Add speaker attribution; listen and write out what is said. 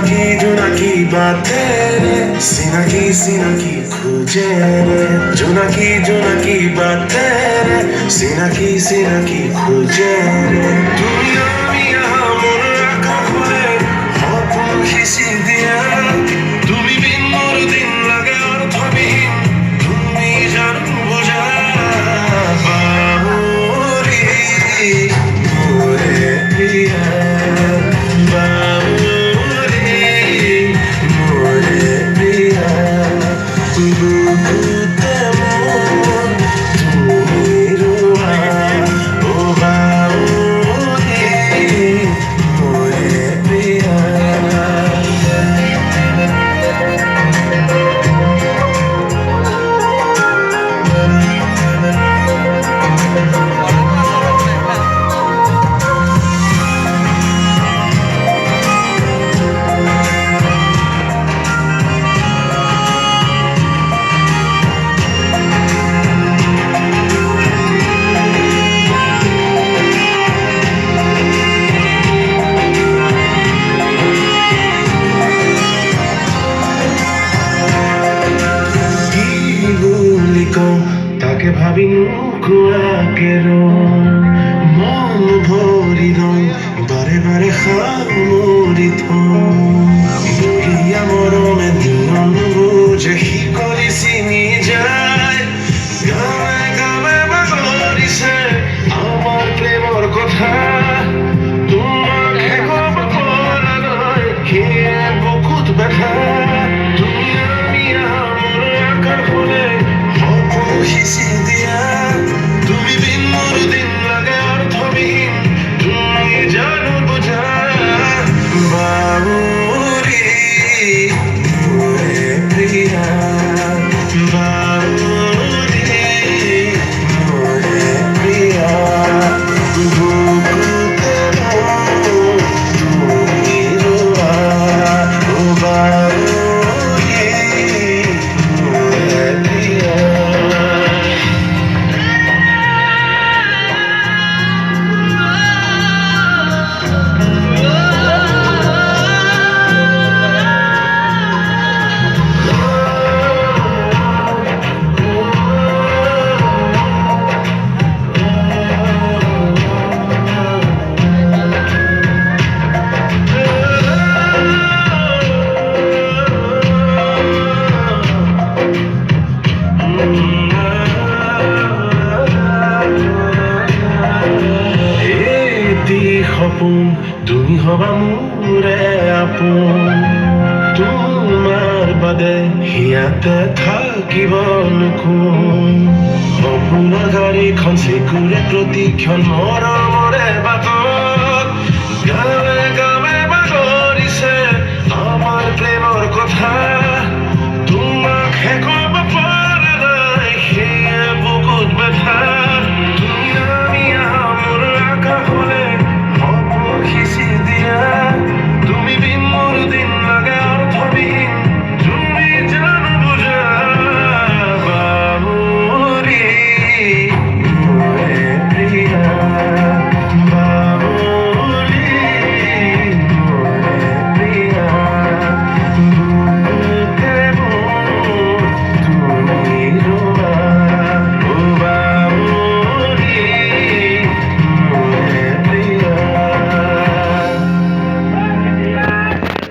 Speaker 1: জোনাকী বাতে চিনাকি খোঁজে জোনাকী বাতে চিনাকি খোঁজে তুমি আমি মোৰ আকাশলে সপোন সিঁচি দিয়া তুমি বিন মোৰ দিন লাগে অৰ্থবিহীন তুমি জানো বুজা বাউৰী মোৰে প্ৰিয়া তাকে ভাবি নোকোৱাকে মন ভৰি ৰং বাৰে বাৰে সামৰি থৰিয়া মৰমে দিন বুজে শিকলি চিঙি যায় গাৱে গাৱে বাগৰিছে আমাৰ প্ৰেমৰ কথা তোমাকহে ক'ব পৰা নাই সেয়ে বুকুত ব্যথা তুমি আমি মোৰ আকাশলে সিঁচি দিয়া তুমি বিন মোৰ দিন লাগে অৰ্থবিহীন তুমি জানো বুজা বাউৰী মোৰে প্ৰিয়া বাউৰী মোৰে প্ৰিয়া বুকুতে তুমি ৰোৱা বাউৰী মোৰে প্ৰিয়া সপোন তুমি হবা মোৰে আপোন তোমাৰ বাদে হিয়াতে থাকিব নোকোন সপোনৰ গাড়ীখন চেকুৰে প্ৰতিক্ষণ মৰমৰে বাটত